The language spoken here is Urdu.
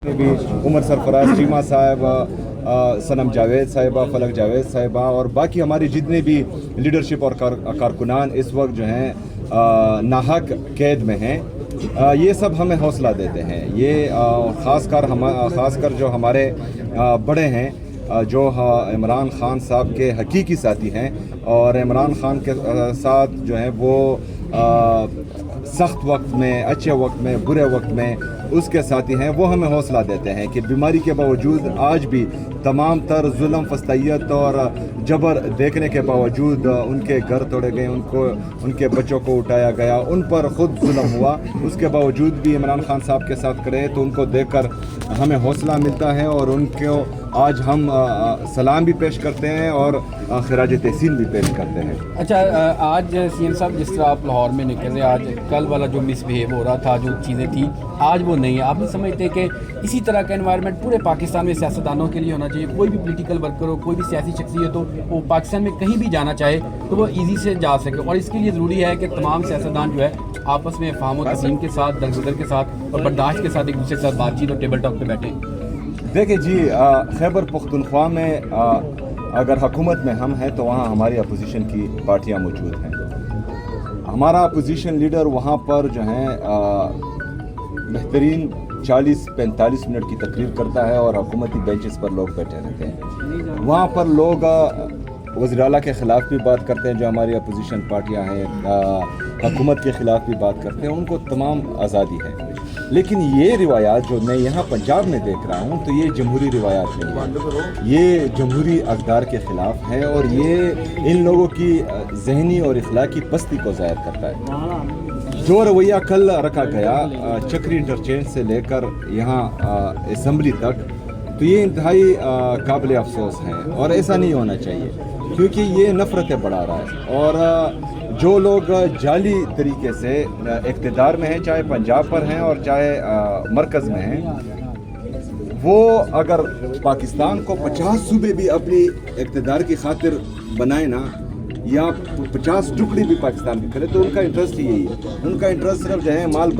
بھی عمر سرفراز چیمہ صاحب، صنم جاوید صاحبہ، فلک جاوید صاحبہ اور باقی ہماری جتنے بھی لیڈرشپ اور کارکنان اس وقت جو ہیں ناحق قید میں ہیں، یہ سب ہمیں حوصلہ دیتے ہیں۔ یہ خاص کر جو ہمارے بڑے ہیں، جو عمران خان صاحب کے حقیقی ساتھی ہیں اور عمران خان کے ساتھ جو ہیں وہ سخت وقت میں، اچھے وقت میں، برے وقت میں اس کے ساتھی ہیں، وہ ہمیں حوصلہ دیتے ہیں کہ بیماری کے باوجود آج بھی تمام تر ظلم، فسطائیت اور جبر دیکھنے کے باوجود ان کے گھر توڑے گئے، ان کے بچوں کو اٹھایا گیا، ان پر خود ظلم ہوا، اس کے باوجود بھی عمران خان صاحب کے ساتھ کھڑے تو ان کو دیکھ کر ہمیں حوصلہ ملتا ہے اور ان کو آج ہم سلام بھی پیش کرتے ہیں اور خراج تحسین بھی پیش کرتے ہیں۔ اچھا، آج سی ایم صاحب جس طرح آپ لاہور میں نکلے، آج کل والا جو مس بہیو ہو رہا تھا، جو چیزیں تھیں آج وہ نہیں ہے، آپ نہیں سمجھتے کہ اسی طرح کا انوائرمنٹ پورے پاکستان میں سیاستدانوں کے لیے ہونا چاہیے؟ کوئی بھی پولیٹیکل ورکر ہو، کوئی بھی سیاسی شخصیت ہو، وہ پاکستان میں کہیں بھی جانا چاہے تو وہ ایزی سے جا سکے، اور اس کے لیے ضروری ہے کہ تمام سیاستدان جو ہے آپس میں فہم و تفہیم کے ساتھ، درگزر کے ساتھ اور برداشت کے ساتھ ایک دوسرے کے ساتھ بات چیت اور ٹیبل ٹاک پہ بیٹھیں۔ دیکھیں جی، خیبر پختونخوا میں اگر حکومت میں ہم ہیں تو وہاں ہماری اپوزیشن کی پارٹیاں موجود ہیں۔ ہمارا اپوزیشن لیڈر وہاں پر جو ہیں بہترین 40-45 منٹ کی تقریر کرتا ہے اور حکومتی بینچز پر لوگ بیٹھے رہتے ہیں۔ وہاں پر لوگ وزیر اعلیٰ کے خلاف بھی بات کرتے ہیں، جو ہماری اپوزیشن پارٹیاں ہیں، حکومت کے خلاف بھی بات کرتے ہیں، ان کو تمام آزادی ہے۔ لیکن یہ روایات جو میں یہاں پنجاب میں دیکھ رہا ہوں تو یہ جمہوری روایات نہیں ہیں، یہ جمہوری اقدار کے خلاف ہے اور یہ ان لوگوں کی ذہنی اور اخلاقی پستی کو ظاہر کرتا ہے۔ جو رویہ کل رکھا گیا چکری انٹرچینج سے لے کر یہاں اسمبلی تک، تو یہ انتہائی قابل افسوس ہے اور ایسا نہیں ہونا چاہیے، کیونکہ یہ نفرتیں بڑھا رہا ہے۔ اور جو لوگ جعلی طریقے سے اقتدار میں ہیں، چاہے پنجاب پر ہیں اور چاہے مرکز میں ہیں، وہ اگر پاکستان کو 50 صوبے بھی اپنی اقتدار کی خاطر بنائے نا، یا 50 ٹکڑی بھی پاکستان کی کرے، تو ان کا انٹرسٹ یہی ہے، ان کا انٹرسٹ صرف جو ہے مال